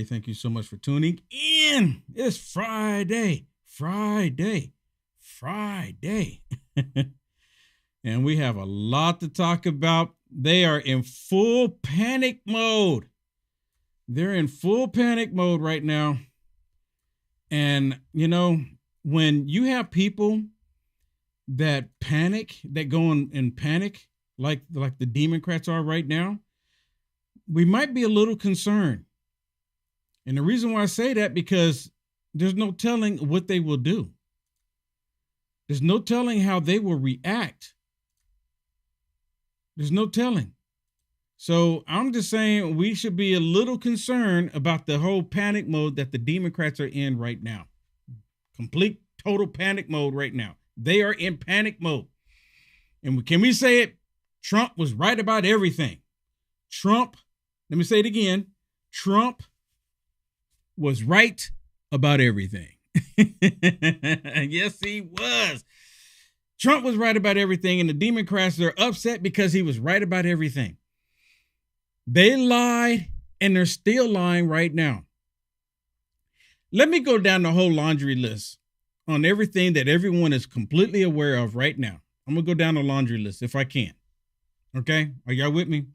Thank you so much for tuning in. It's Friday, Friday, Friday. And we have a lot to talk about. They are in full panic mode. They're in full panic mode right now. And, you know, when you have people that panic, that go in panic, like the Demoncrats are right now, we might be a little concerned. And the reason why I say that, because there's no telling what they will do. There's no telling how they will react. There's no telling. So I'm just saying we should be a little concerned about the whole panic mode that the Demoncrats are in right now. Complete, total panic mode right now. They are in panic mode. And can we say it? Trump was right about everything. Trump, let me say it again. Trump was right about everything. Yes, he was. Trump was right about everything, and the Demoncrats are upset because he was right about everything. They lied, and they're still lying right now. Let me go down the whole laundry list on everything that everyone is completely aware of right now. I'm going to go down the laundry list if I can. Okay? Are y'all with me?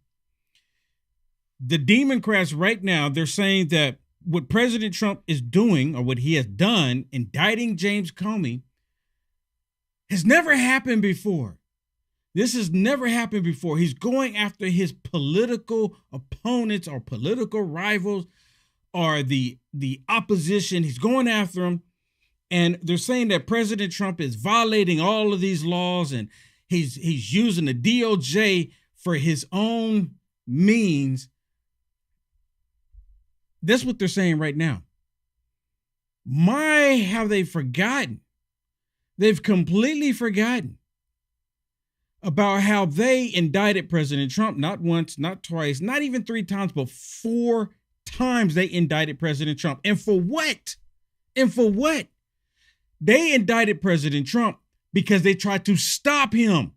The Demoncrats right now, they're saying that what President Trump is doing, or what he has done, indicting James Comey, has never happened before. This has never happened before. He's going after his political opponents or political rivals or the opposition. He's going after them. And they're saying that President Trump is violating all of these laws, and he's using the DOJ for his own means. That's what they're saying right now. My, have they forgotten? They've completely forgotten about how they indicted President Trump, not once, not twice, not even 3 times, but 4 times they indicted President Trump. And for what? And for what? They indicted President Trump because they tried to stop him.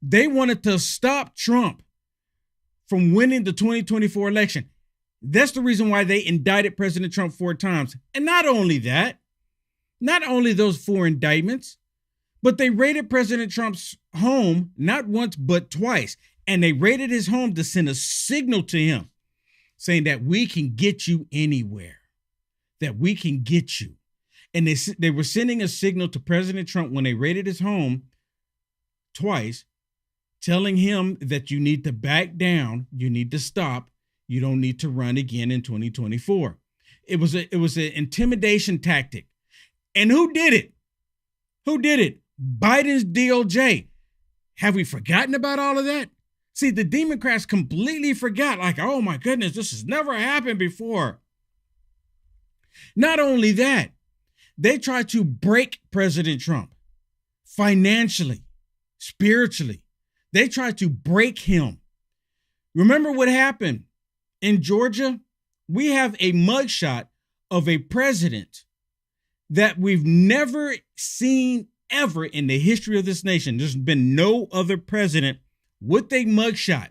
They wanted to stop Trump from winning the 2024 election. That's the reason why they indicted President Trump 4 times. And not only that, not only those 4 indictments, but they raided President Trump's home not once, but twice. And they raided his home to send a signal to him saying that we can get you anywhere, that we can get you. And they were sending a signal to President Trump when they raided his home twice, telling him that you need to back down, you need to stop, you don't need to run again in 2024. It was an intimidation tactic. And who did it? Who did it? Biden's DOJ. Have we forgotten about all of that? See, the Democrats completely forgot, like, oh my goodness, this has never happened before. Not only that, they tried to break President Trump financially, spiritually. They tried to break him. Remember what happened in Georgia? We have a mugshot of a president that we've never seen ever in the history of this nation. There's been no other president with a mugshot.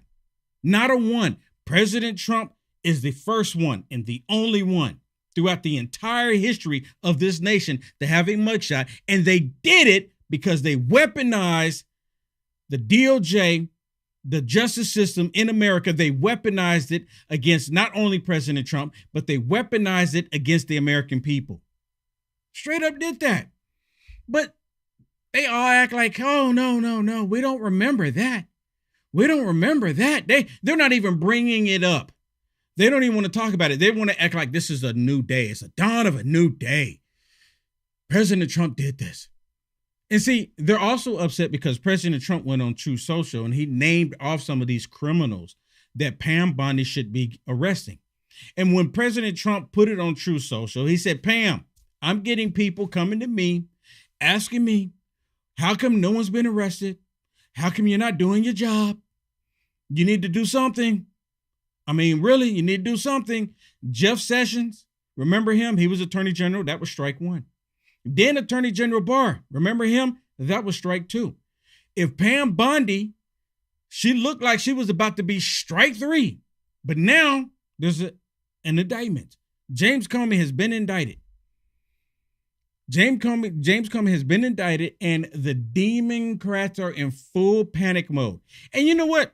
Not a one. President Trump is the first one and the only one throughout the entire history of this nation to have a mugshot. And they did it because they weaponized the DOJ, the justice system in America. They weaponized it against not only President Trump, but they weaponized it against the American people. Straight up did that. But they all act like, oh, no, we don't remember that. We don't remember that. They're not even bringing it up. They don't even want to talk about it. They want to act like this is a new day. It's a dawn of a new day. President Trump did this. And see, they're also upset because President Trump went on True Social and he named off some of these criminals that Pam Bondi should be arresting. And when President Trump put it on True Social, he said, Pam, I'm getting people coming to me, asking me, how come no one's been arrested? How come you're not doing your job? You need to do something. I mean, really, you need to do something. Jeff Sessions, remember him? He was Attorney General. That was strike 1. Then Attorney General Barr, remember him? That was strike 2. If Pam Bondi, she looked like she was about to be strike 3, but now there's an indictment. James Comey has been indicted. James Comey has been indicted, and the Demoncrats are in full panic mode. And you know what?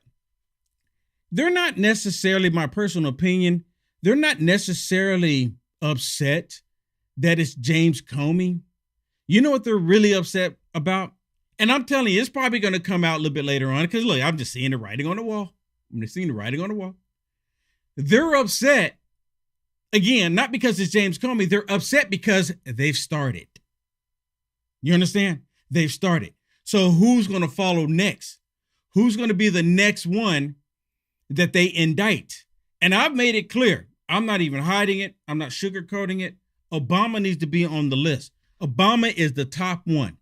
They're not necessarily, my personal opinion, they're not necessarily upset that it's James Comey. You know what they're really upset about? And I'm telling you, it's probably going to come out a little bit later on because, look, I'm just seeing the writing on the wall. I'm just seeing the writing on the wall. They're upset, again, not because it's James Comey. They're upset because they've started. You understand? They've started. So who's going to follow next? Who's going to be the next one that they indict? And I've made it clear. I'm not even hiding it. I'm not sugarcoating it. Obama needs to be on the list. Obama is the top one.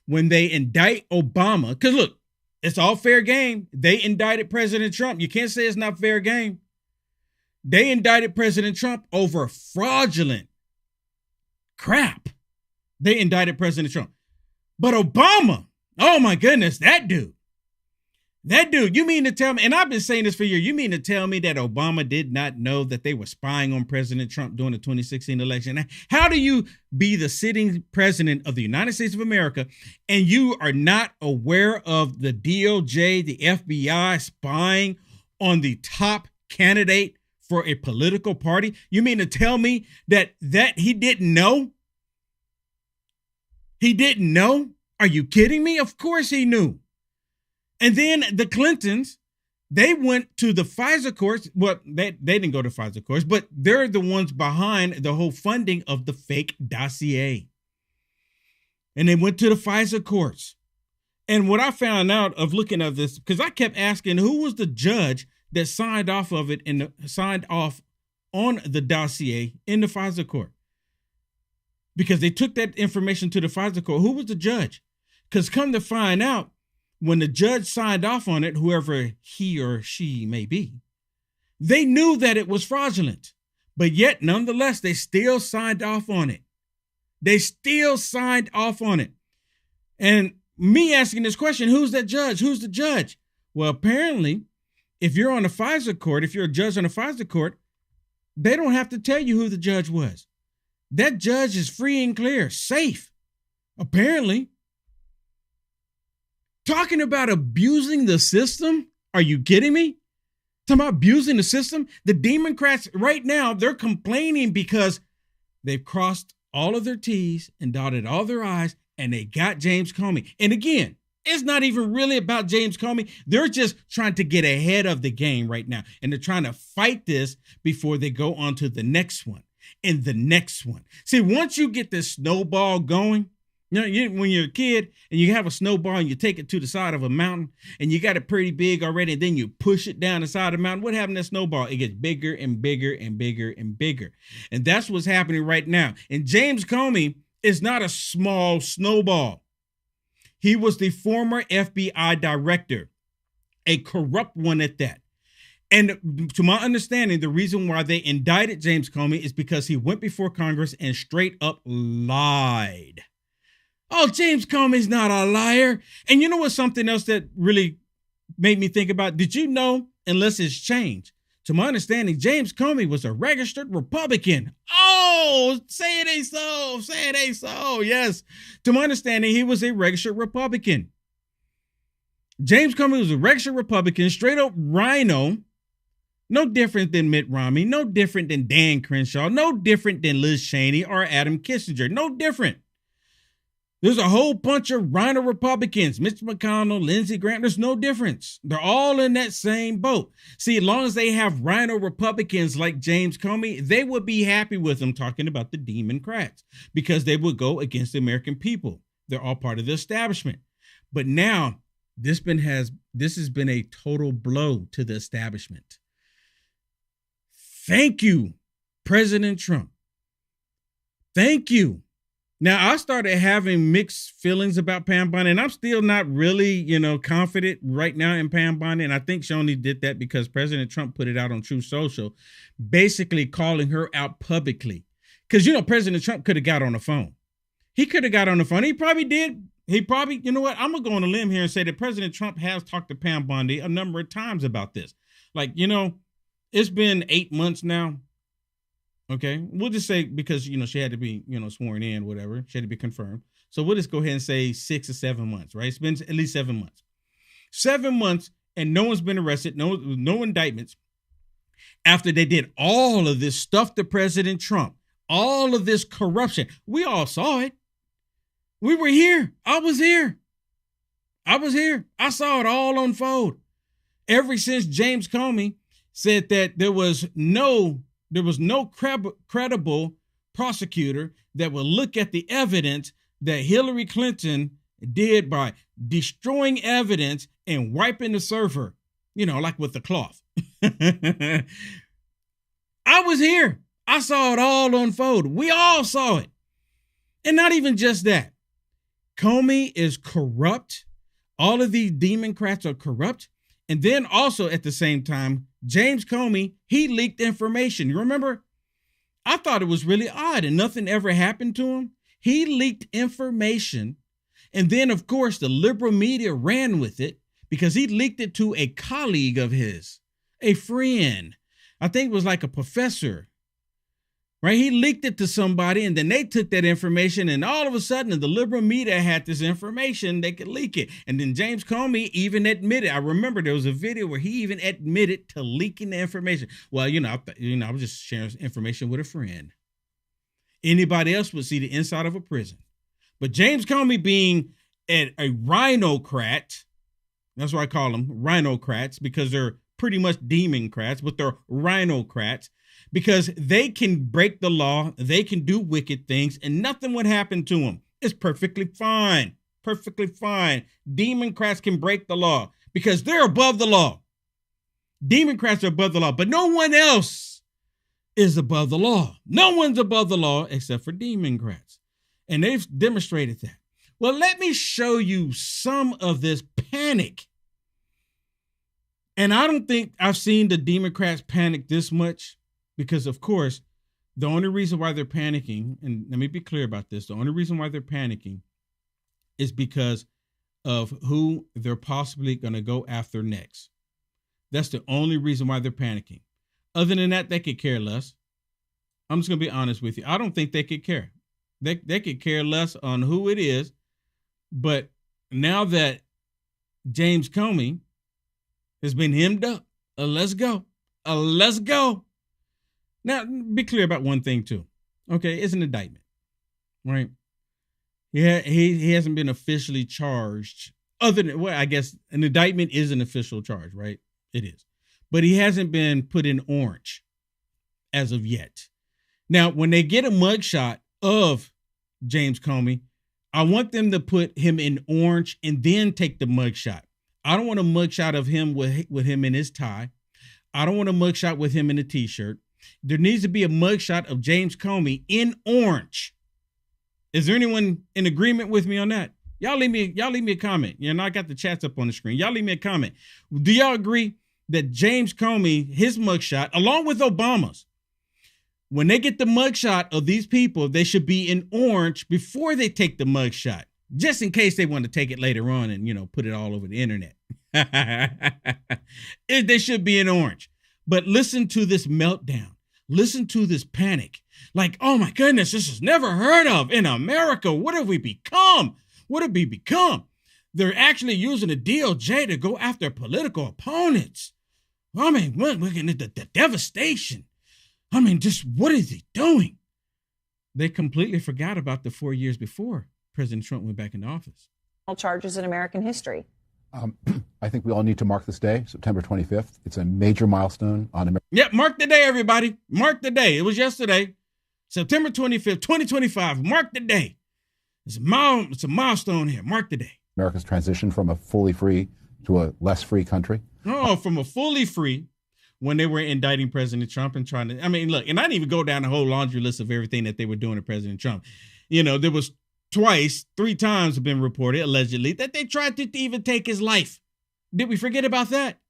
When they indict Obama, because look, it's all fair game. They indicted President Trump. You can't say it's not fair game. They indicted President Trump over fraudulent crap. They indicted President Trump. But Obama, oh my goodness, that dude, you mean to tell me, and I've been saying this for years, you mean to tell me that Obama did not know that they were spying on President Trump during the 2016 election? How do you be the sitting president of the United States of America and you are not aware of the DOJ, the FBI spying on the top candidate for a political party? You mean to tell me that he didn't know? He didn't know? Are you kidding me? Of course he knew. And then the Clintons, they went to the FISA courts. Well, they didn't go to FISA courts, but they're the ones behind the whole funding of the fake dossier. And they went to the FISA courts. And what I found out of looking at this, because I kept asking who was the judge that signed off of it and signed off on the dossier in the FISA court. Because they took that information to the FISA court. Who was the judge? Because come to find out, when the judge signed off on it, whoever he or she may be, they knew that it was fraudulent. But yet, nonetheless, they still signed off on it. They still signed off on it. And me asking this question, who's that judge? Who's the judge? Well, apparently, if you're on a FISA court, if you're a judge on a FISA court, they don't have to tell you who the judge was. That judge is free and clear, safe, apparently. Talking about abusing the system? Are you kidding me? Talking about abusing the system? The Demoncrats right now, they're complaining because they've crossed all of their T's and dotted all their I's and they got James Comey. And again, it's not even really about James Comey. They're just trying to get ahead of the game right now. And they're trying to fight this before they go on to the next one and the next one. See, once you get this snowball going, you know, when you're a kid and you have a snowball and you take it to the side of a mountain and you got it pretty big already, and then you push it down the side of the mountain, what happens to that snowball? It gets bigger and bigger and bigger and bigger. And that's what's happening right now. And James Comey is not a small snowball. He was the former FBI director, a corrupt one at that. And to my understanding, the reason why they indicted James Comey is because he went before Congress and straight up lied. Oh, James Comey's not a liar. And you know what's something else that really made me think about? Did you know, unless it's changed, to my understanding, James Comey was a registered Republican. Oh, say it ain't so. Say it ain't so. Yes. To my understanding, he was a registered Republican. James Comey was a registered Republican, straight up rhino. No different than Mitt Romney. No different than Dan Crenshaw. No different than Liz Cheney or Adam Kissinger. No different. There's a whole bunch of rhino Republicans, Mitch McConnell, Lindsey Graham. There's no difference. They're all in that same boat. See, as long as they have rhino Republicans like James Comey, they would be happy with them talking about the Demoncrats because they would go against the American people. They're all part of the establishment. But now this has been a total blow to the establishment. Thank you, President Trump. Thank you. Now, I started having mixed feelings about Pam Bondi, and I'm still not really, confident right now in Pam Bondi. And I think she only did that because President Trump put it out on Truth Social, basically calling her out publicly. Because, President Trump could have got on the phone. He could have got on the phone. He probably did. He probably, you know what? I'm going to go on a limb here and say that President Trump has talked to Pam Bondi a number of times about this. Like, it's been 8 months now. Okay, we'll just say because she had to be sworn in, whatever. She had to be confirmed. So we'll just go ahead and say 6 or 7 months, right? It's been at least 7 months. 7 months, and no one's been arrested. No indictments. After they did all of this stuff to President Trump, all of this corruption, we all saw it. We were here. I was here. I saw it all unfold. Ever since James Comey said that there was no credible prosecutor that would look at the evidence that Hillary Clinton did by destroying evidence and wiping the server, like with the cloth. I was here. I saw it all unfold. We all saw it. And not even just that. Comey is corrupt. All of these Demoncrats are corrupt. And then also at the same time, James Comey, he leaked information. You remember? I thought it was really odd and nothing ever happened to him. He leaked information. And then, of course, the liberal media ran with it because he leaked it to a colleague of his, a friend. I think it was like a professor, right? He leaked it to somebody and then they took that information and all of a sudden the liberal media had this information, they could leak it. And then James Comey even admitted, I remember there was a video where he even admitted to leaking the information. Well, I was just sharing information with a friend. Anybody else would see the inside of a prison. But James Comey being a rhinocrat, that's why I call them rhinocrats, because they're pretty much Demoncrats, but they're rhinocrats, because they can break the law, they can do wicked things, and nothing would happen to them. It's perfectly fine. Perfectly fine. Demoncrats can break the law because they're above the law. Demoncrats are above the law, but no one else is above the law. No one's above the law except for Demoncrats. And they've demonstrated that. Well, let me show you some of this panic. And I don't think I've seen the Democrats panic this much because, of course, the only reason why they're panicking, and let me be clear about this, the only reason why they're panicking is because of who they're possibly going to go after next. That's the only reason why they're panicking. Other than that, they could care less. I'm just going to be honest with you. I don't think they could care. They could care less on who it is. But now that James Comey has been hemmed up, let's go. Let's go. Now, be clear about one thing, too. Okay, it's an indictment, right? Yeah, he hasn't been officially charged. Other than, well, I guess an indictment is an official charge, right? It is. But he hasn't been put in orange as of yet. Now, when they get a mugshot of James Comey, I want them to put him in orange and then take the mugshot. I don't want a mugshot of him with him in his tie. I don't want a mugshot with him in a t-shirt. There needs to be a mugshot of James Comey in orange. Is there anyone in agreement with me on that? Y'all leave me a comment. I got the chats up on the screen. Y'all leave me a comment. Do y'all agree that James Comey, his mugshot, along with Obama's, when they get the mugshot of these people, they should be in orange before they take the mugshot, just in case they want to take it later on and, put it all over the internet. They should be in orange. But listen to this meltdown. Listen to this panic. Like, oh my goodness, this is never heard of in America. What have we become? What have we become? They're actually using the DOJ to go after political opponents. I mean, look at the devastation. I mean, just what is he doing? They completely forgot about the 4 years before President Trump went back into office. Charges in American history. I think we all need to mark this day, September 25th. It's a major milestone on America. Yep, mark the day, everybody. Mark the day. It was yesterday, September 25th, 2025. Mark the day. It's a milestone here. Mark the day. America's transition from a fully free to a less free country. Oh, from a fully free, when they were indicting President Trump and trying to, look, and I didn't even go down the whole laundry list of everything that they were doing to President Trump. There was 3 times have been reported, allegedly, that they tried to even take his life. Did we forget about that?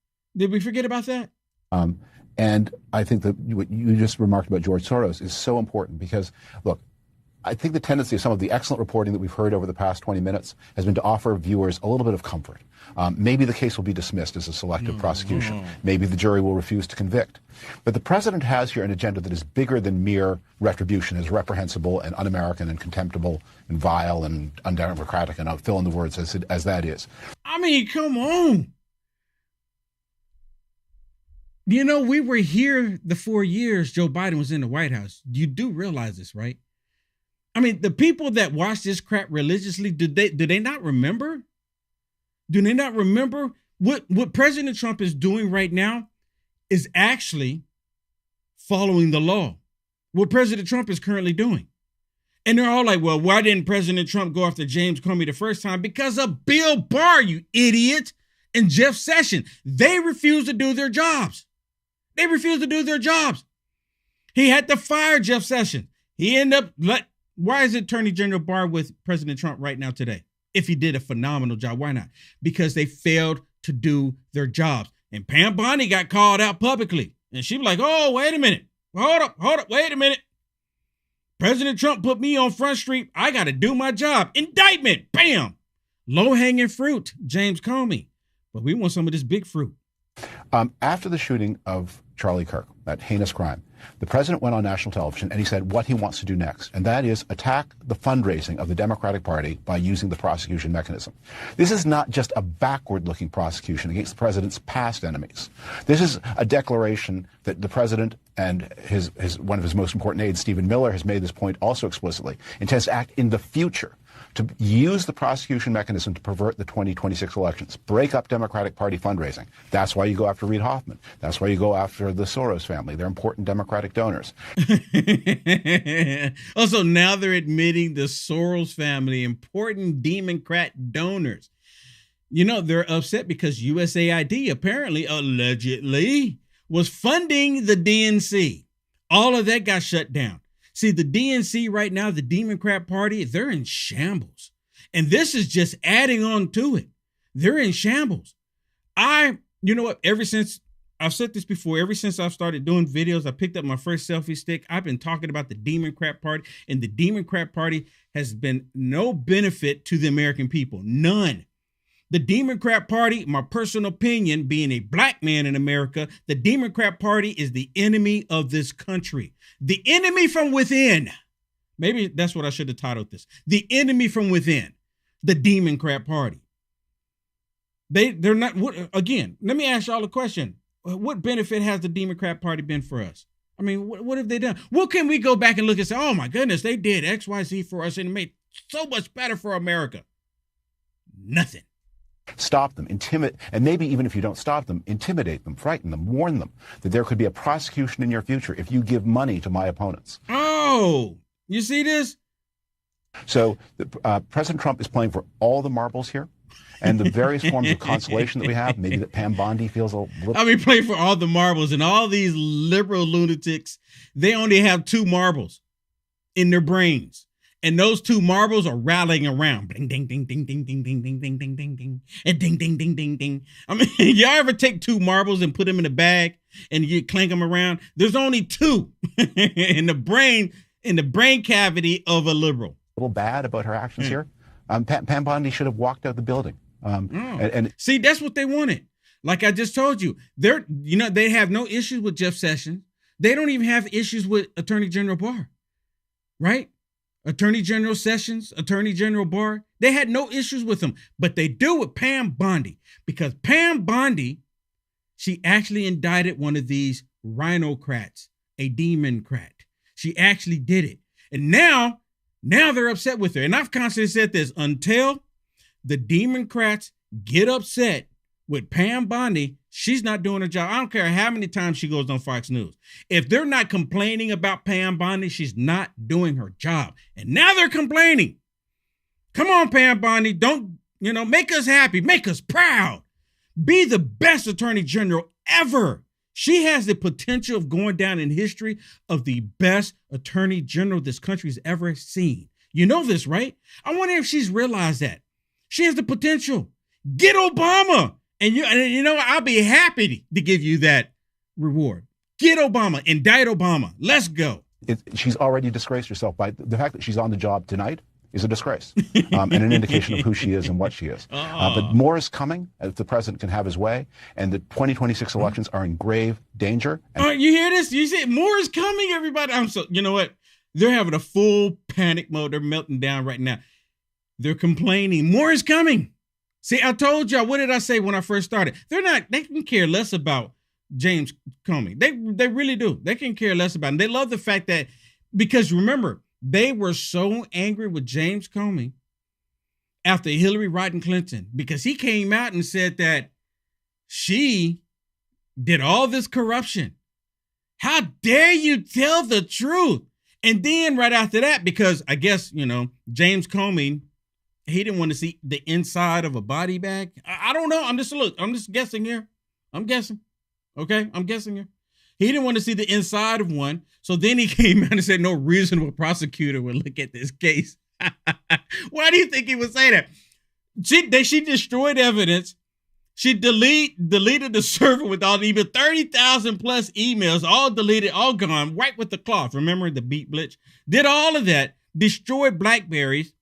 And I think that what you just remarked about George Soros is so important because, look, I think the tendency of some of the excellent reporting that we've heard over the past 20 minutes has been to offer viewers a little bit of comfort. Maybe the case will be dismissed as a selective prosecution. Maybe the jury will refuse to convict. But the president has here an agenda that is bigger than mere retribution, is reprehensible and un-American and contemptible and vile and undemocratic, and I'll fill in the words as that is. I mean, come on. You know, we were here the 4 years Joe Biden was in the White House. You do realize this, right? I mean, the people that watch this crap religiously, do they not remember? Do they not remember what President Trump is doing right now is actually following the law? What President Trump is currently doing. And they're all like, well, why didn't President Trump go after James Comey the first time? Because of Bill Barr, you idiot, and Jeff Sessions. They refused to do their jobs. They refused to do their jobs. He had to fire Jeff Sessions. He ended up, why is Attorney General Barr with President Trump right now today? If he did a phenomenal job, why not? Because they failed to do their jobs. And Pam Bondi got called out publicly. And she was like, oh, wait a minute. Hold up, wait a minute. President Trump put me on Front Street. I got to do my job. Indictment, bam. Low-hanging fruit, James Comey. But we want some of this big fruit. After the shooting of Charlie Kirk, that heinous crime, the president went on national television and he said what he wants to do next, and that is attack the fundraising of the Democratic Party by using the prosecution mechanism. This is not just a backward-looking prosecution against the president's past enemies. This is a declaration that the president and one of his most important aides, Stephen Miller, has made this point also explicitly, intends to act in the future to use the prosecution mechanism to pervert the 2026 elections, break up Democratic Party fundraising. That's why you go after Reid Hoffman. That's why you go after the Soros family. They're important Democratic donors. Also, now they're admitting the Soros family, important Demoncrat donors. You know, they're upset because USAID apparently, allegedly, was funding the DNC. All of that got shut down. See, the DNC right now, the Democrat Party, they're in shambles. And this is just adding on to it. They're in shambles. You know what, ever since, I've said this before, ever since I've started doing videos, I picked up my first selfie stick, I've been talking about the Democrat Party, and the Democrat Party has been no benefit to the American people. None. The Democrat Party, my personal opinion, being a black man in America, the Democrat Party is the enemy of this country. The enemy from within. Maybe that's what I should have titled this. The enemy from within. The Democrat Party. They're not, again, let me ask y'all a question. What benefit has the Democrat Party been for us? I mean, what have they done? What can we go back and look and say, oh my goodness, they did X, Y, Z for us and it made so much better for America? Nothing. Stop them, and maybe even if you don't stop them, intimidate them, frighten them, warn them that there could be a prosecution in your future if you give money to my opponents. Oh, you see this? So President Trump is playing for all the marbles here, and the various forms of consolation that we have, maybe that Pam Bondi feels a little... I mean, playing for all the marbles, and all these liberal lunatics, they only have 2 marbles in their brains. And those 2 marbles are rattling around. Ding, ding, ding, ding, ding, ding, ding, ding, ding, ding, ding, ding. And ding, ding, ding, ding, ding. I mean, y'all ever take 2 marbles and put them in a bag and you clank them around? There's only 2 in the brain cavity of a liberal. A little bad about her actions here. Pam Bondi should have walked out the building. And see, that's what they wanted. Like I just told you, they have no issues with Jeff Sessions. They don't even have issues with Attorney General Barr, right? Attorney General Sessions, Attorney General Barr, they had no issues with him, but they do with Pam Bondi, because Pam Bondi, she actually indicted one of these rhinocrats, a Demoncrat. She actually did it. And now they're upset with her. And I've constantly said this, until the Demoncrats get upset with Pam Bondi, she's not doing her job. I don't care how many times she goes on Fox News. If they're not complaining about Pam Bondi, she's not doing her job. And now they're complaining. Come on, Pam Bondi. Don't, make us happy. Make us proud. Be the best attorney general ever. She has the potential of going down in history of the best attorney general this country's ever seen. You know this, right? I wonder if she's realized that. She has the potential. Get Obama. And I'll be happy to give you that reward. Get Obama. Indict Obama. Let's go. She's already disgraced herself by the fact that she's on the job tonight is a disgrace and an indication of who she is and what she is. But more is coming if the president can have his way, and the 2026 elections are in grave danger. You hear this? You see, more is coming, everybody. You know what? They're having a full panic mode. They're melting down right now. They're complaining. More is coming. See, I told y'all, what did I say when I first started? They can care less about James Comey. They really do. They can care less about him. They love the fact that, because remember, they were so angry with James Comey after Hillary Rodham Clinton, because he came out and said that she did all this corruption. How dare you tell the truth? And then right after that, because I guess, James Comey, he didn't want to see the inside of a body bag. I don't know. I'm just guessing here. I'm guessing. Okay. I'm guessing here. He didn't want to see the inside of one. So then he came out and said no reasonable prosecutor would look at this case. Why do you think he would say that? She destroyed evidence. She deleted the server with even 30,000 plus emails, all deleted, all gone, right with the cloth. Remember the beat blitz? Did all of that, destroyed BlackBerries.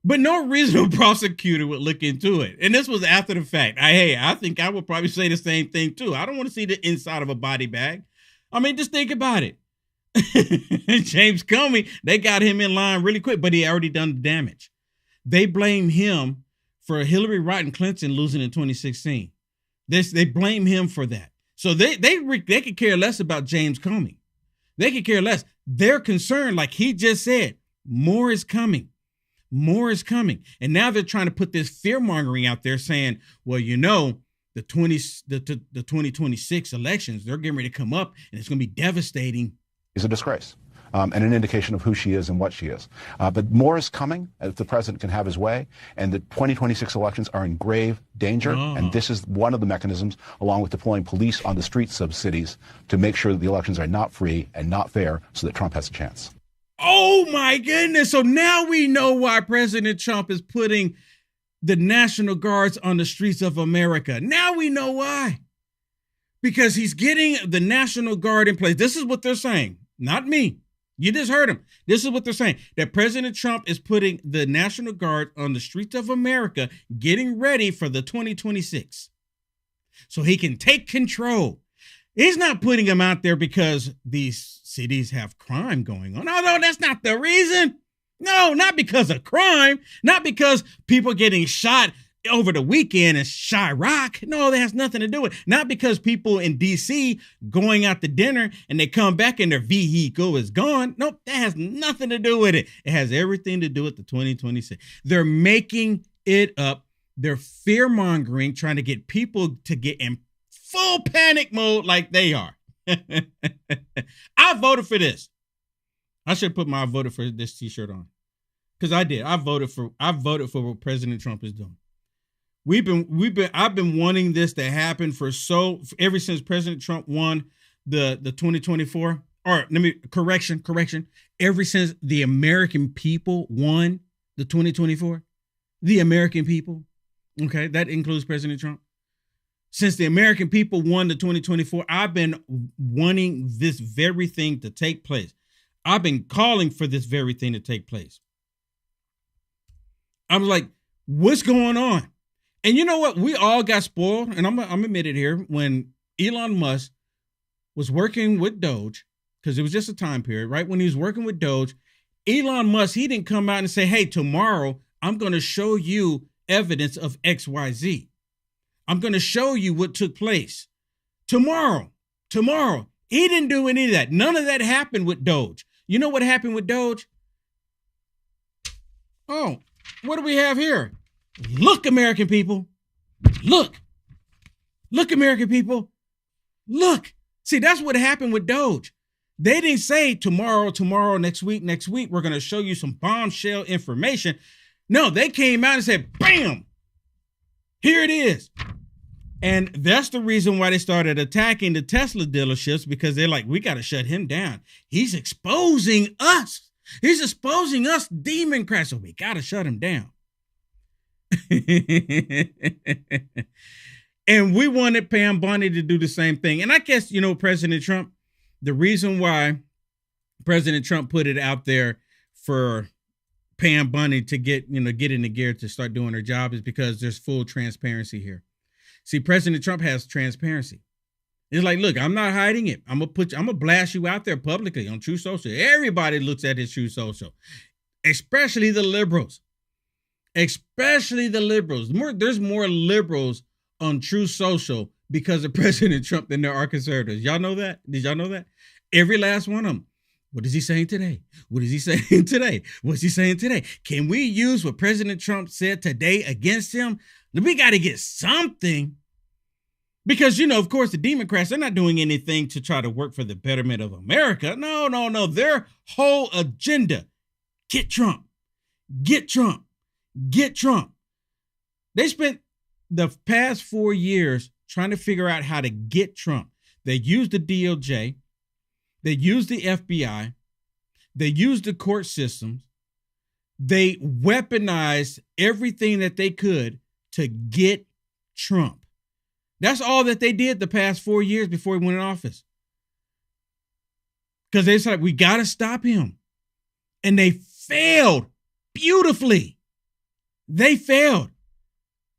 But no reasonable prosecutor would look into it. And this was after the fact. I think I would probably say the same thing too. I don't want to see the inside of a body bag. I mean, just think about it. James Comey, they got him in line really quick, but he already done the damage. They blame him for Hillary Rodham Clinton losing in 2016. They blame him for that. So they could care less about James Comey. They could care less. They're concerned, like he just said, more is coming. More is coming. And now they're trying to put this fear mongering out there saying, well, the 2026 elections, they're getting ready to come up and it's going to be devastating. Is a disgrace and an indication of who she is and what she is. But more is coming if the president can have his way, and the 2026 elections are in grave danger. And this is one of the mechanisms, along with deploying police on the streets of cities, to make sure that the elections are not free and not fair so that Trump has a chance. Oh, my goodness. So now we know why President Trump is putting the National Guards on the streets of America. Now we know why. Because he's getting the National Guard in place. This is what they're saying. Not me. You just heard him. This is what they're saying. That President Trump is putting the National Guard on the streets of America, getting ready for the 2026. So he can take control. He's not putting them out there because these cities have crime going on. No, that's not the reason. No, not because of crime. Not because people getting shot over the weekend in Chirac. No, that has nothing to do with it. Not because people in D.C. going out to dinner and they come back and their vehicle is gone. Nope, that has nothing to do with it. It has everything to do with the 2026. They're making it up. They're fear-mongering, trying to get people to get in full panic mode like they are. I voted for this. I should put my I voted for this t-shirt on. Because I did. I voted for what President Trump is doing. I've been wanting this to happen ever since President Trump won the 2024, correction. Ever since the American people won the 2024, the American people, okay, that includes President Trump. Since the American people won the 2024, I've been wanting this very thing to take place. I've been calling for this very thing to take place. I'm like, what's going on? And you know what? We all got spoiled, and I'm admit it here, when Elon Musk was working with Doge, because it was just a time period, right? When he was working with Doge, Elon Musk, he didn't come out and say, hey, tomorrow I'm going to show you evidence of XYZ. I'm going to show you what took place. Tomorrow. He didn't do any of that. None of that happened with Doge. You know what happened with Doge? Oh, what do we have here? Look, American people. Look, American people. Look. See, that's what happened with Doge. They didn't say tomorrow, next week, we're going to show you some bombshell information. No, they came out and said, bam, here it is. And that's the reason why they started attacking the Tesla dealerships, because they're like, we got to shut him down. He's exposing us. He's exposing us Demoncrats, so we got to shut him down. And we wanted Pam Bondi to do the same thing. And I guess, President Trump, the reason why President Trump put it out there for Pam Bunny to get into gear to start doing her job is because there's full transparency here. See, President Trump has transparency. It's like, look, I'm not hiding it. I'm gonna blast you out there publicly on True Social. Everybody looks at his True Social, especially the liberals. Especially the liberals. There's more liberals on True Social because of President Trump than there are conservatives. Y'all know that? Did y'all know that? Every last one of them. What is he saying today? What is he saying today? What's he saying today? Can we use what President Trump said today against him? We got to get something. Because, of course, the Demoncrats, they're not doing anything to try to work for the betterment of America. No. Their whole agenda, get Trump, get Trump, get Trump. They spent the past 4 years trying to figure out how to get Trump. They used the DOJ. They used the FBI. They used the court systems. They weaponized everything that they could to get Trump. That's all that they did the past 4 years before he went in office. Because they said, we got to stop him. And they failed beautifully. They failed.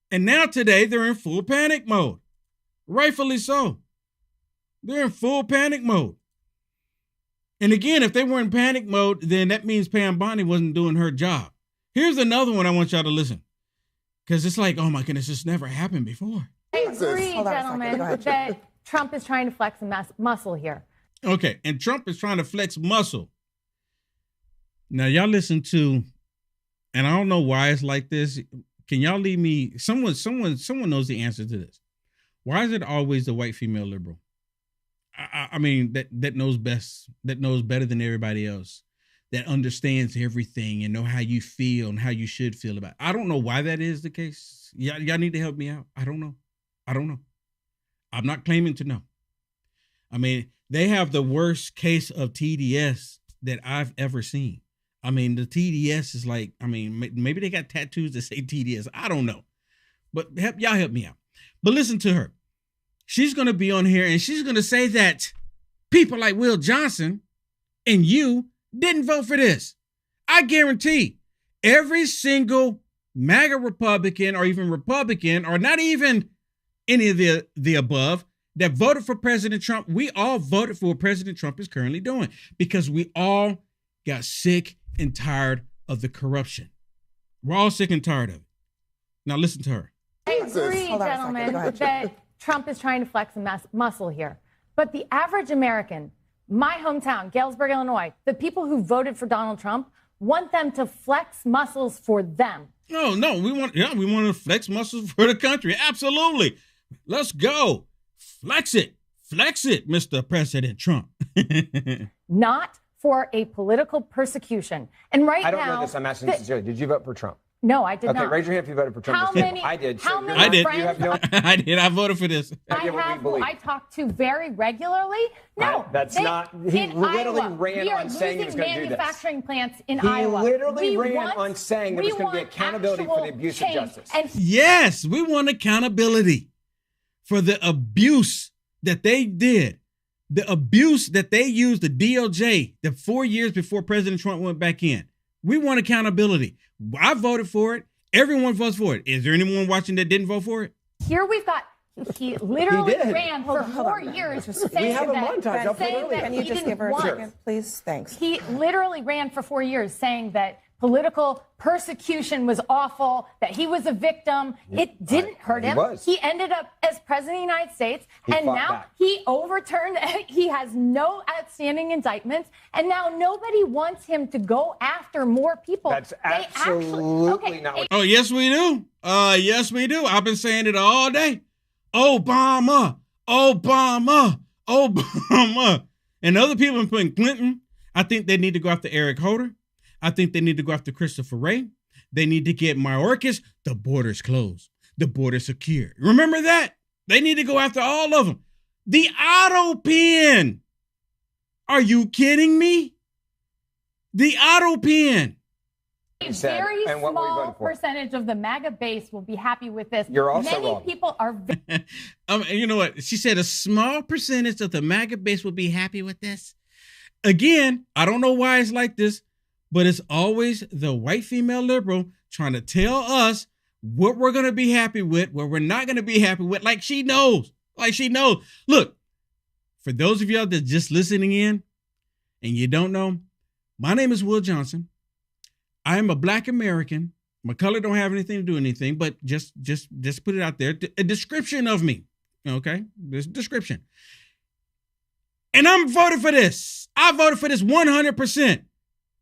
And now today they're in full panic mode. Rightfully so. They're in full panic mode. And again, if they were in panic mode, then that means Pam Bondi wasn't doing her job. Here's another one I want y'all to listen. Because it's like, oh my goodness, this never happened before. I agree, gentlemen, that Trump is trying to flex a muscle here. Okay, and Trump is trying to flex muscle. Now, y'all listen to, and I don't know why it's like this. Can y'all leave me, someone knows the answer to this. Why is it always the white female liberal? I mean, that knows best, that knows better than everybody else, that understands everything and know how you feel and how you should feel about it. I don't know why that is the case. Y'all need to help me out. I don't know. I'm not claiming to know. I mean, they have the worst case of TDS that I've ever seen. I mean, the TDS is like, I mean, maybe they got tattoos that say TDS. I don't know. But y'all help me out. But listen to her. She's going to be on here and she's going to say that people like Will Johnson and you didn't vote for this. I guarantee every single MAGA Republican or even Republican or not even any of the above that voted for President Trump, we all voted for what President Trump is currently doing because we all got sick and tired of the corruption. We're all sick and tired of it. Now listen to her. I agree, gentlemen, that Trump is trying to flex a muscle here. But the average American, my hometown, Galesburg, Illinois, the people who voted for Donald Trump want them to flex muscles for them. No, we want to flex muscles for the country. Absolutely. Let's go. Flex it, Mr. President Trump. Not for a political persecution. And right now, I don't know this. I'm asking sincerely. Did you vote for Trump? No, I did not. Okay, raise your hand if you voted for Trump. How many? I did. How many I did. friends? You have no, I did. I voted for this. I talk to very regularly. No, that's not. He literally ran on saying he was going to do this. Manufacturing plants in Iowa. He literally ran on saying there was going to be accountability for the abuse of justice. Yes, we want accountability for the abuse that they did. The abuse that they used the DOJ the 4 years before President Trump went back in. We want accountability. I voted for it. Everyone votes for it. Is there anyone watching that didn't vote for it? Here we've got, he literally ran for 4 years saying we have a that, montage. saying that Can you he just give didn't her a want. second, please? Thanks. He literally ran for 4 years saying that political persecution was awful, that he was a victim. It didn't hurt him. He ended up as president of the United States, and now he overturned, he has no outstanding indictments, and now nobody wants him to go after more people. That's absolutely not what... Oh, yes, we do. Yes, we do. I've been saying it all day. Obama. And other people have been putting Clinton. I think they need to go after Eric Holder. I think they need to go after Christopher Wray. They need to get Mayorkas. The border's closed. The border's secure. Remember that? They need to go after all of them. The auto pen. Are you kidding me? The auto pen. A very small percentage of the MAGA base will be happy with this. You're also wrong. Many people are... You know what? She said a small percentage of the MAGA base will be happy with this. Again, I don't know why it's like this, but it's always the white female liberal trying to tell us what we're going to be happy with, what we're not going to be happy with, like she knows. Like she knows. Look, for those of y'all that's just listening in and you don't know, my name is Will Johnson. I am a Black American. My color don't have anything to do with anything, but just put it out there. A description of me. Okay? This description. And I'm voting for this. I voted for this 100%.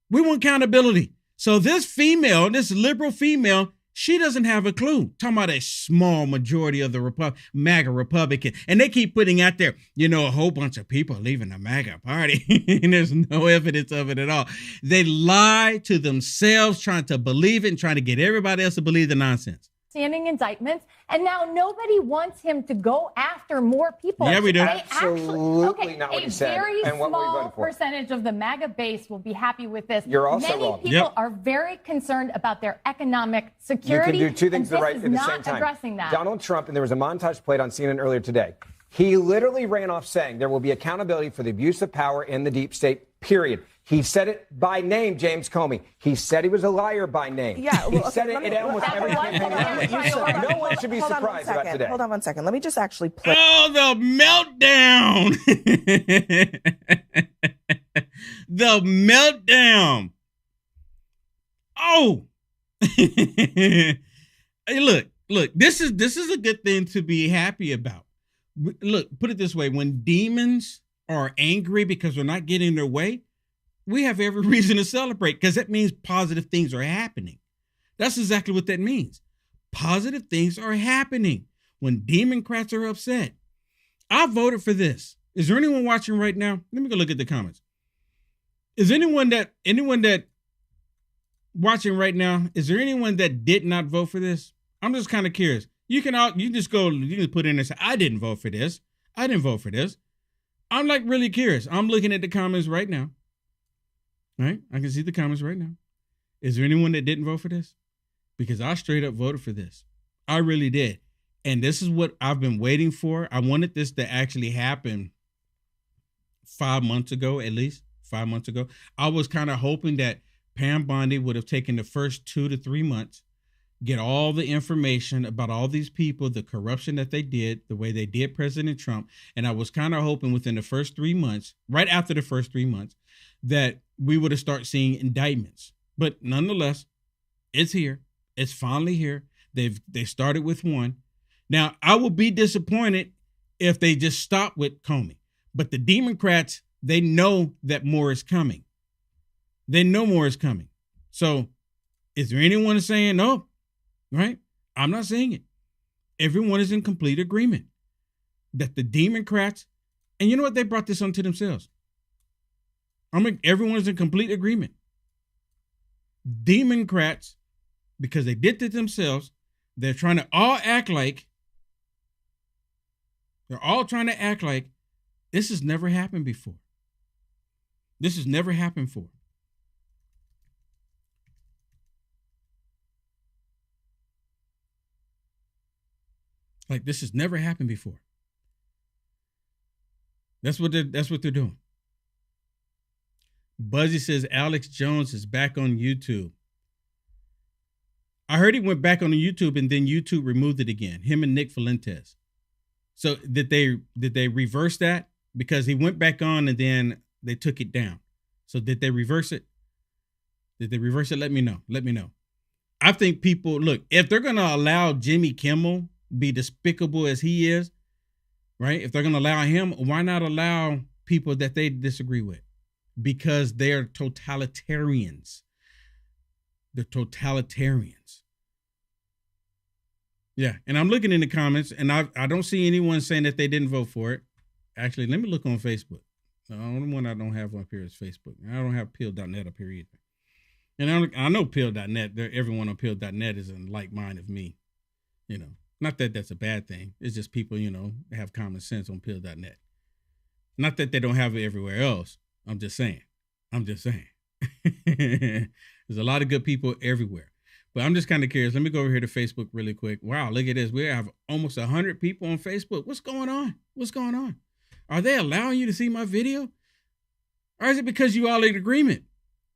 We want accountability. So this female, this liberal female, she doesn't have a clue. Talking about a small majority of the MAGA Republican. And they keep putting out there, you know, a whole bunch of people leaving the MAGA party. And there's no evidence of it at all. They lie to themselves, trying to believe it and trying to get everybody else to believe the nonsense. Standing indictments, and now nobody wants him to go after more people. Yeah, we do. Absolutely not what he said. A very and what small percentage of the MAGA base will be happy with this. You're also Many wrong. people are very concerned about their economic security. You can do two things at the same time. Not addressing that. Donald Trump, and there was a montage played on CNN earlier today. He literally ran off saying there will be accountability for the abuse of power in the deep state, period. He said it by name, James Comey. He said he was a liar by name. Yeah, he said it in almost every campaign rally. No one should be surprised about today. Hold on 1 second. Let me just actually play. Oh, the meltdown. The meltdown. Oh. Hey, look, this is a good thing to be happy about. Look, put it this way. When demons are angry because they're not getting their way, we have every reason to celebrate because that means positive things are happening. That's exactly what that means. Positive things are happening when Demoncrats are upset. I voted for this. Is there anyone watching right now? Let me go look at the comments. Is anyone that watching right now, is there anyone that did not vote for this? I'm just kind of curious. You can just put in and say, I didn't vote for this. I didn't vote for this. I'm like really curious. I'm looking at the comments right now. Right? I can see the comments right now. Is there anyone that didn't vote for this? Because I straight up voted for this. I really did. And this is what I've been waiting for. I wanted this to actually happen 5 months ago, at least 5 months ago. I was kind of hoping that Pam Bondi would have taken the first 2 to 3 months, get all the information about all these people, the corruption that they did, the way they did President Trump. And I was kind of hoping within the first 3 months, right after the first 3 months, that we would have started seeing indictments. But nonetheless, it's here. It's finally here. They started with one. Now, I will be disappointed if they just stop with Comey. But the Demoncrats, they know that more is coming. They know more is coming. So is there anyone saying no? Right? I'm not saying it. Everyone is in complete agreement that the Demoncrats, and you know what? They brought this onto themselves. Everyone is in complete agreement. Demoncrats, because they did it themselves, they're trying to all act like, this has never happened before. This has never happened before. Like this has never happened before. That's what they're doing. Buzzy says Alex Jones is back on YouTube. I heard he went back on YouTube and then YouTube removed it again. Him and Nick Fuentes. So did they reverse that? Because he went back on and then they took it down. So did they reverse it? Did they reverse it? Let me know. Let me know. I think people, look, if they're going to allow Jimmy Kimmel be despicable as he is, right? If they're going to allow him, why not allow people that they disagree with? Because they're totalitarians. They're totalitarians. Yeah, and I'm looking in the comments, and I don't see anyone saying that they didn't vote for it. Actually, let me look on Facebook. The only one I don't have up here is Facebook. I don't have Peel.net up here either. And I know Peel.net, everyone on Peel.net is in like mind of me. You know, not that that's a bad thing. It's just people, you know, have common sense on Peel.net. Not that they don't have it everywhere else. I'm just saying. There's a lot of good people everywhere. But I'm just kind of curious. Let me go over here to Facebook really quick. Wow, look at this. We have almost 100 people on Facebook. What's going on? What's going on? Are they allowing you to see my video? Or is it because you all in agreement,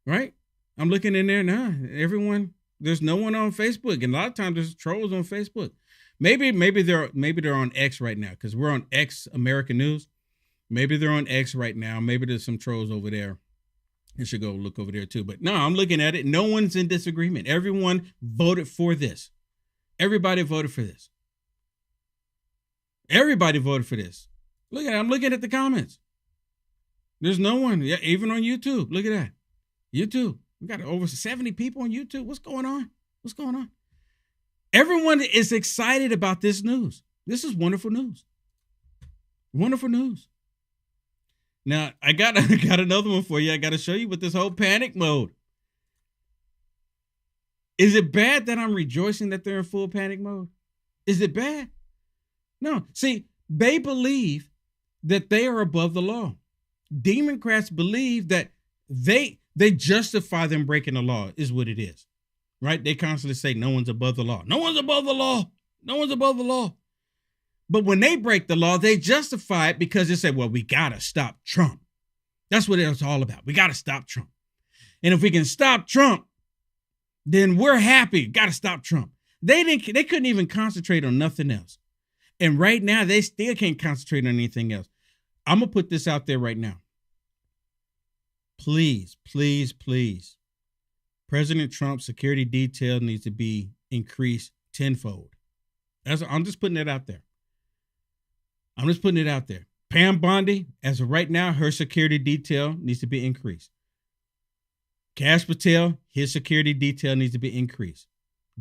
right? I'm looking in there now. Everyone, there's no one on Facebook. And a lot of times there's trolls on Facebook. Maybe they're on X right now because we're on X American News. Maybe they're on X right now. Maybe there's some trolls over there. You should go look over there too. But no, I'm looking at it. No one's in disagreement. Everyone voted for this. Everybody voted for this. Everybody voted for this. Look at it. I'm looking at the comments. There's no one. Yeah, even on YouTube. Look at that. YouTube. We got over 70 people on YouTube. What's going on? What's going on? Everyone is excited about this news. This is wonderful news. Wonderful news. Now, I got another one for you. I got to show you with this whole panic mode. Is it bad that I'm rejoicing that they're in full panic mode? Is it bad? No. See, they believe that they are above the law. Demoncrats believe that they justify them breaking the law is what it is, right? They constantly say no one's above the law. No one's above the law. No one's above the law. But when they break the law, they justify it because they say, well, we got to stop Trump. That's what it's all about. We got to stop Trump. And if we can stop Trump, then we're happy. Got to stop Trump. They couldn't even concentrate on nothing else. And right now, they still can't concentrate on anything else. I'm going to put this out there right now. Please, please, please. President Trump's security detail needs to be increased tenfold. I'm just putting it out there. I'm just putting it out there. Pam Bondi, as of right now, her security detail needs to be increased. Kash Patel, his security detail needs to be increased.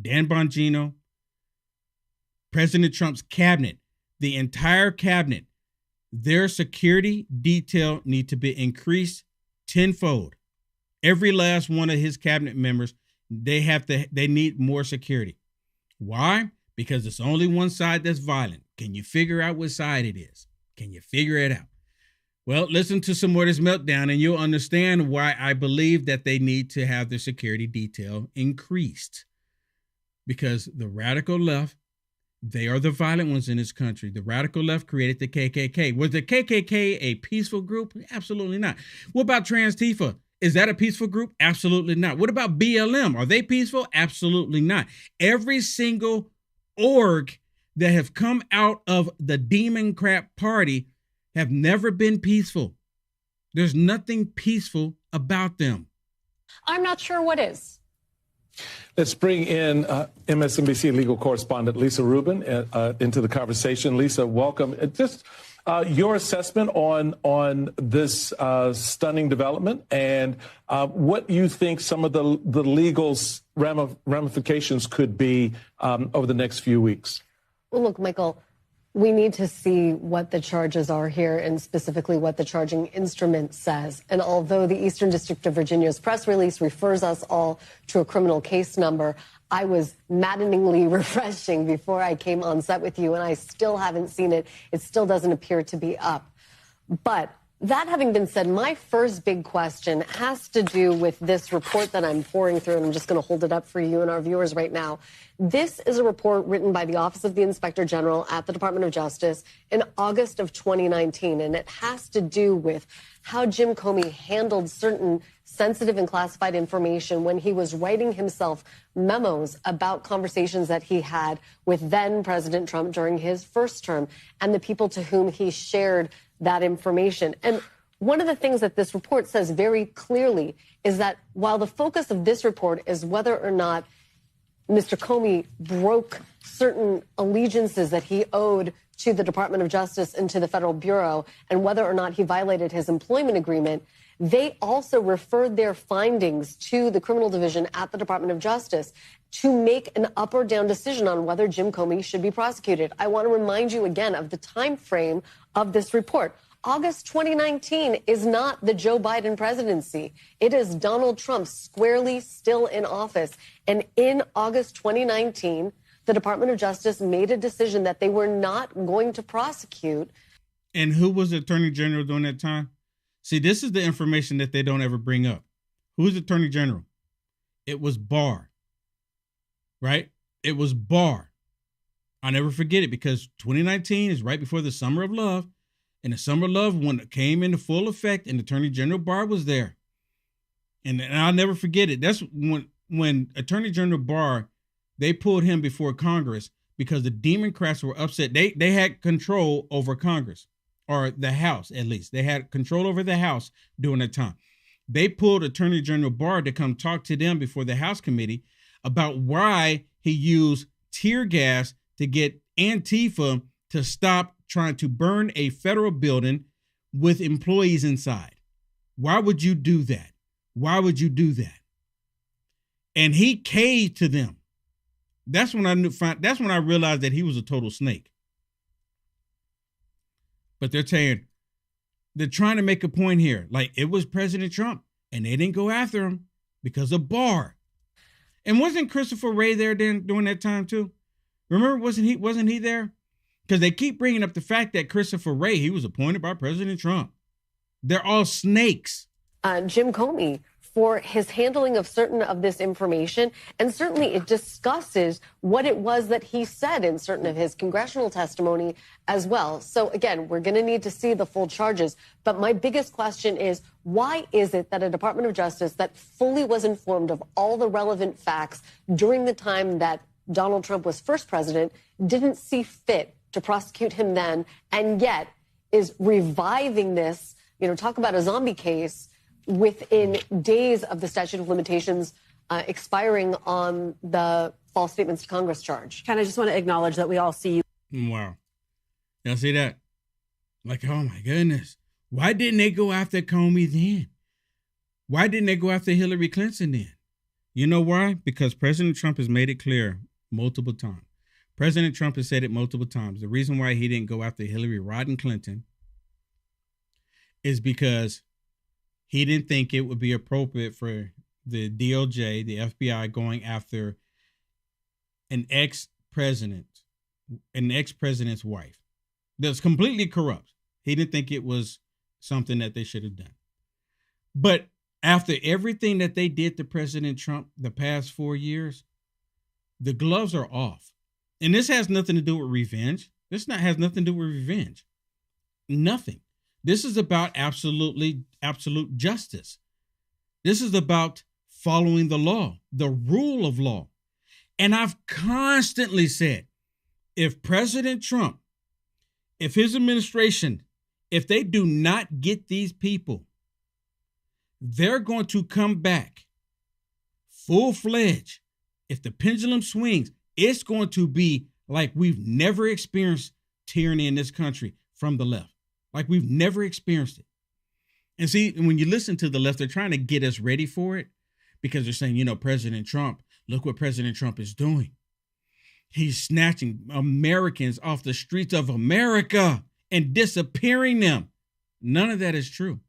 Dan Bongino, President Trump's cabinet, the entire cabinet, their security detail need to be increased tenfold. Every last one of his cabinet members, they need more security. Why? Because it's only one side that's violent. Can you figure out what side it is? Can you figure it out? Well, listen to some more of this meltdown and you'll understand why I believe that they need to have their security detail increased. Because the radical left, they are the violent ones in this country. The radical left created the KKK. Was the KKK a peaceful group? Absolutely not. What about Trans-Tifa? Is that a peaceful group? Absolutely not. What about BLM? Are they peaceful? Absolutely not. Every single org that have come out of the Demoncrat party have never been peaceful. There's nothing peaceful about them. I'm not sure what is. Let's bring in MSNBC legal correspondent Lisa Rubin into the conversation. Lisa, welcome. Just your assessment on this stunning development and what you think some of the legal ramifications could be over the next few weeks. Well, look, Michael, we need to see what the charges are here and specifically what the charging instrument says. And although the Eastern District of Virginia's press release refers us all to a criminal case number, I was maddeningly refreshing before I came on set with you, and I still haven't seen it. It still doesn't appear to be up. But that having been said, my first big question has to do with this report that I'm pouring through, and I'm just going to hold it up for you and our viewers right now. This is a report written by the Office of the Inspector General at the Department of Justice in August of 2019, and it has to do with how Jim Comey handled certain sensitive and classified information when he was writing himself memos about conversations that he had with then President Trump during his first term and the people to whom he shared that information. And one of the things that this report says very clearly is that while the focus of this report is whether or not Mr. Comey broke certain allegiances that he owed to the Department of Justice and to the Federal Bureau, and whether or not he violated his employment agreement, they also referred their findings to the criminal division at the Department of Justice to make an up or down decision on whether Jim Comey should be prosecuted. I want to remind you again of the time frame of this report. August 2019 is not the Joe Biden presidency. It is Donald Trump squarely still in office. And in August 2019, the Department of Justice made a decision that they were not going to prosecute. And who was the Attorney General during that time? See, this is the information that they don't ever bring up. Who's the Attorney General? It was Barr, right? It was Barr. I'll never forget it because 2019 is right before the summer of love. And the summer love when it came into full effect, and Attorney General Barr was there. And I'll never forget it. That's when Attorney General Barr, they pulled him before Congress because the Demoncrats were upset. They had control over Congress, or the House at least. They had control over the House during that time. They pulled Attorney General Barr to come talk to them before the House committee about why he used tear gas to get Antifa to stop trying to burn a federal building with employees inside. Why would you do that? Why would you do that? And he caved to them. That's when I realized that he was a total snake. But they're trying to make a point here. Like, it was President Trump, and they didn't go after him because of Barr. And wasn't Christopher Wray there during that time too? Remember, wasn't he there? Because they keep bringing up the fact that Christopher Wray, he was appointed by President Trump. They're all snakes. Jim Comey, for his handling of certain of this information, and certainly it discusses what it was that he said in certain of his congressional testimony as well. So again, we're going to need to see the full charges. But my biggest question is, why is it that a Department of Justice that fully was informed of all the relevant facts during the time that Donald Trump was first president didn't see fit to prosecute him then, and yet is reviving this, talk about a zombie case within days of the statute of limitations expiring on the false statements to Congress charge? Ken, I just want to acknowledge that we all see you. Wow. Y'all see that? Like, oh my goodness. Why didn't they go after Comey then? Why didn't they go after Hillary Clinton then? You know why? Because President Trump has made it clear multiple times. President Trump has said it multiple times. The reason why he didn't go after Hillary Rodham Clinton is because he didn't think it would be appropriate for the DOJ, the FBI, going after an ex-president's wife that's completely corrupt. He didn't think it was something that they should have done. But after everything that they did to President Trump the past 4 years, the gloves are off. And this has nothing to do with revenge. Has nothing to do with revenge. Nothing. This is about absolute justice. This is about following the law, the rule of law. And I've constantly said, if President Trump, if his administration, if they do not get these people, they're going to come back full-fledged. If the pendulum swings, it's going to be like we've never experienced tyranny in this country from the left. Like we've never experienced it. And see, when you listen to the left, they're trying to get us ready for it because they're saying, President Trump, look what President Trump is doing. He's snatching Americans off the streets of America and disappearing them. None of that is true.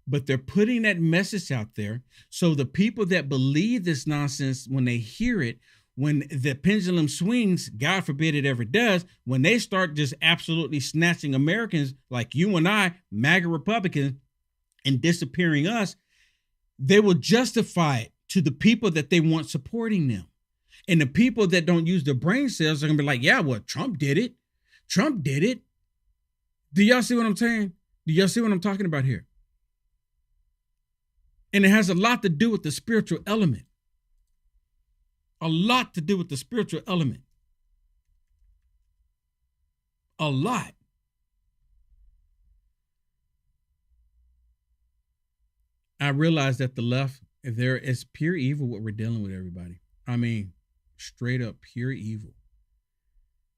But they're putting that message out there. So the people that believe this nonsense, when they hear it, when the pendulum swings, God forbid it ever does, when they start just absolutely snatching Americans like you and I, MAGA Republicans, and disappearing us, they will justify it to the people that they want supporting them. And the people that don't use their brain cells are going to be like, yeah, well, Trump did it. Trump did it. Do y'all see what I'm saying? Do y'all see what I'm talking about here? And it has a lot to do with the spiritual element. A lot to do with the spiritual element. A lot. I realize that the left, there is pure evil what we're dealing with, everybody. I mean, straight up pure evil.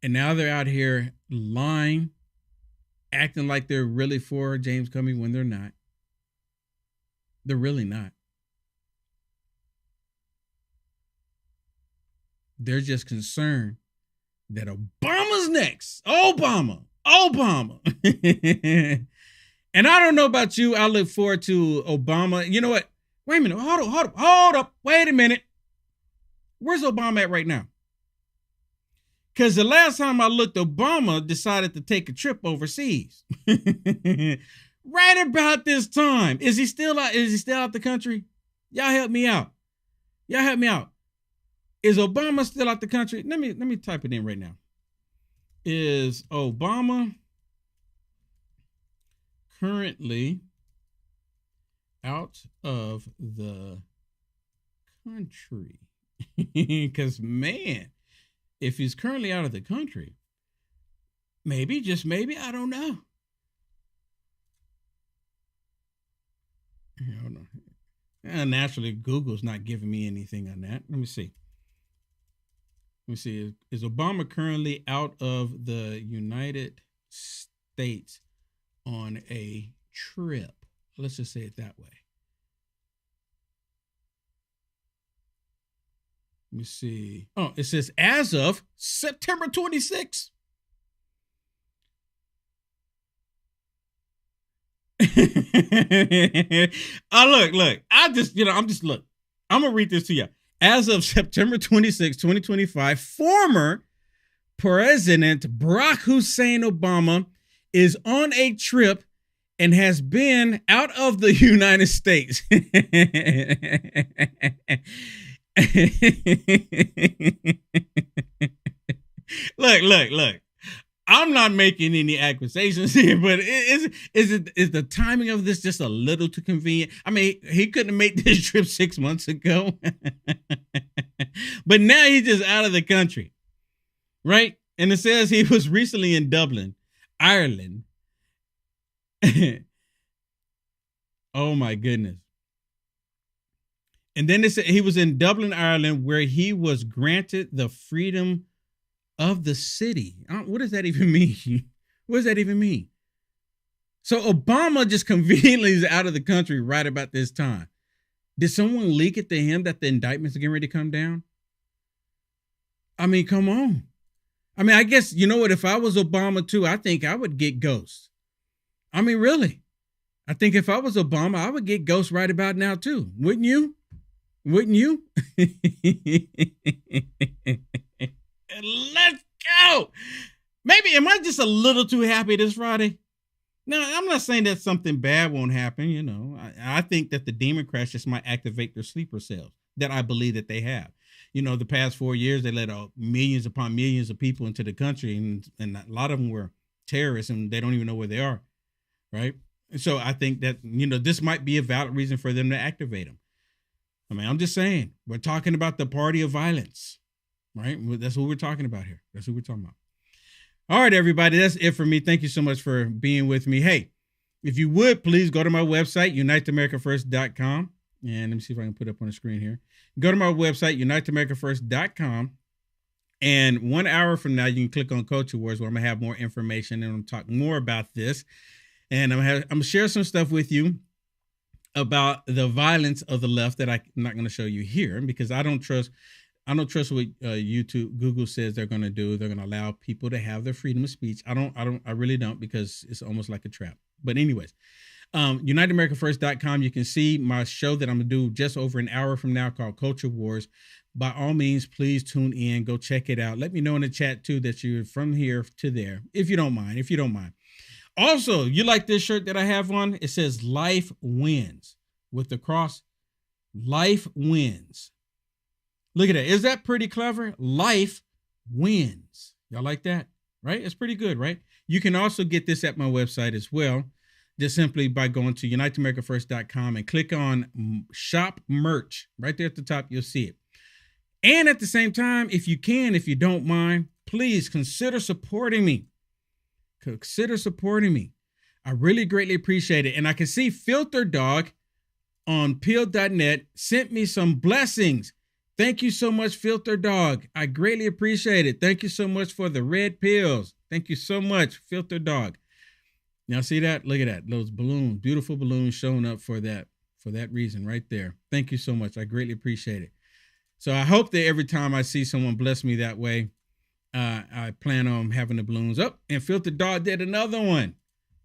And now they're out here lying, acting like they're really for James Comey when they're not. They're really not. They're just concerned that Obama's next. Obama. And I don't know about you. I look forward to Obama. You know what? Wait a minute. Hold up. Wait a minute. Where's Obama at right now? Because the last time I looked, Obama decided to take a trip overseas. Right about this time. Is he still out? Is he still out the country? Y'all help me out. Is Obama still out the country? Let me type it in right now. Is Obama currently out of the country. Because, man, if he's currently out of the country, maybe, just maybe, I don't know. Hold on. Naturally, Google's not giving me anything on that. Let me see. Is Obama currently out of the United States on a trip? Let's just say it that way. Let me see. Oh, it says as of September 26th. Look. I'm gonna read this to you. As of September 26, 2025, former President Barack Hussein Obama is on a trip and has been out of the United States. Look. I'm not making any accusations here, but is the timing of this just a little too convenient? I mean, he couldn't have made this trip 6 months ago, but now he's just out of the country, right? And it says he was recently in Dublin, Ireland. Oh my goodness. And then it said he was in Dublin, Ireland, where he was granted the freedom of the city. What does that even mean? What does that even mean? So Obama just conveniently is out of the country right about this time. Did someone leak it to him that the indictments are getting ready to come down? I mean, come on. I mean, I guess, you know what? If I was Obama too, I think I would get ghosts. I mean, really. I think if I was Obama, I would get ghosts right about now too. Wouldn't you? Wouldn't you? Let's go. Maybe, am I just a little too happy this Friday? No, I'm not saying that something bad won't happen. You know, I think that the Demoncrats just might activate their sleeper cells that I believe that they have. You know, the past 4 years, they let millions upon millions of people into the country, and a lot of them were terrorists, and they don't even know where they are, right? And so I think that, you know, this might be a valid reason for them to activate them. I mean, I'm just saying, we're talking about the party of violence, right? That's what we're talking about here. That's what we're talking about. All right, everybody, that's it for me. Thank you so much for being with me. Hey, if you would, please go to my website, uniteamericafirst.com. And let me see if I can put it up on the screen here. Go to my website, uniteamericafirst.com. And 1 hour from now, you can click on Culture Wars, where I'm going to have more information and I'm going to talk more about this. And I'm going to share some stuff with you about the violence of the left that I'm not going to show you here, because I don't trust what Google says they're going to do. They're going to allow people to have their freedom of speech. I really don't, because it's almost like a trap. But anyways, UniteAmericaFirst.com. You can see my show that I'm going to do just over an hour from now called Culture Wars. By all means, please tune in. Go check it out. Let me know in the chat too that you're from here to there, if you don't mind. Also, you like this shirt that I have on? It says Life Wins with the cross. Life wins. Look at that. Is that pretty clever? Life wins. Y'all like that? Right? It's pretty good, right? You can also get this at my website as well, just simply by going to UniteAmericaFirst.com and click on Shop Merch. Right there at the top, you'll see it. And at the same time, if you can, if you don't mind, please consider supporting me. Consider supporting me. I really greatly appreciate it. And I can see Filter Dog on peel.net sent me some blessings. Thank you so much, Filter Dog. I greatly appreciate it. Thank you so much for the red pills. Thank you so much, Filter Dog. Now see that? Look at that. Those balloons, beautiful balloons showing up for that reason right there. Thank you so much. I greatly appreciate it. So I hope that every time I see someone bless me that way, I plan on having the balloons up. And Filter Dog did another one.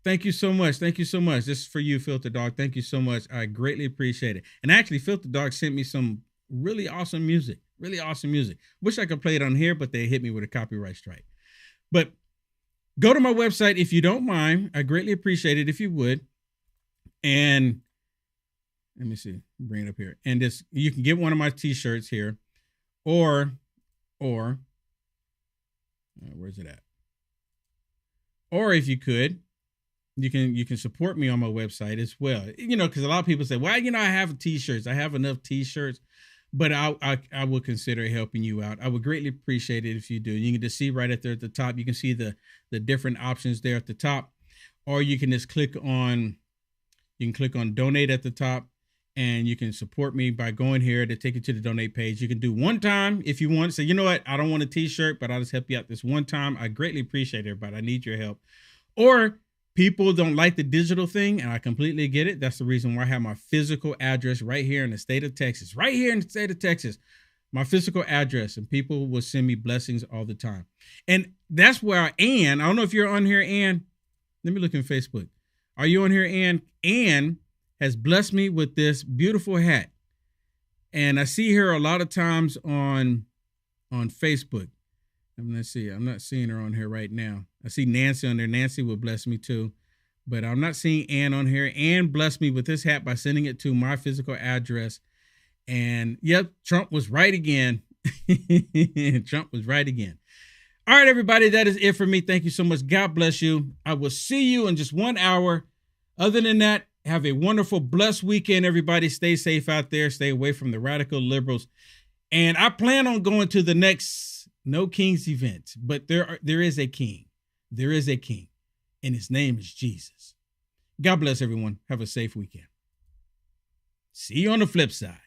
Thank you so much. Thank you so much. This is for you, Filter Dog. Thank you so much. I greatly appreciate it. And actually, Filter Dog sent me some really awesome music. Really awesome music. Wish I could play it on here, but they hit me with a copyright strike. But go to my website if you don't mind. I greatly appreciate it if you would. And let me see. Bring it up here. And this, you can get one of my t-shirts here. Or where's it at? Or if you could, You can support me on my website as well. Because a lot of people say, well, I have t-shirts. I have enough t-shirts, but I will consider helping you out. I would greatly appreciate it if you do. You can just see right at there at the top. You can see the different options there at the top, or you can just click on donate at the top, and you can support me by going here to take you to the donate page. You can do one time if you want. Say, you know what? I don't want a t-shirt, but I'll just help you out this one time. I greatly appreciate it, everybody. I need your help. Or people don't like the digital thing, and I completely get it. That's the reason why I have my physical address right here in the state of Texas. Right here in the state of Texas. My physical address, and people will send me blessings all the time. And that's where Ann, I don't know if you're on here, Ann. Let me look in Facebook. Are you on here, Ann? Ann has blessed me with this beautiful hat. And I see her a lot of times on Facebook. Let's see. I'm not seeing her on here right now. I see Nancy on there. Nancy will bless me too. But I'm not seeing Ann on here. Ann blessed me with this hat by sending it to my physical address. And yep, Trump was right again. Trump was right again. All right, everybody, that is it for me. Thank you so much. God bless you. I will see you in just 1 hour. Other than that, have a wonderful, blessed weekend, everybody. Stay safe out there. Stay away from the radical liberals. And I plan on going to the next No Kings event, but there is a king. There is a king, and his name is Jesus. God bless everyone. Have a safe weekend. See you on the flip side.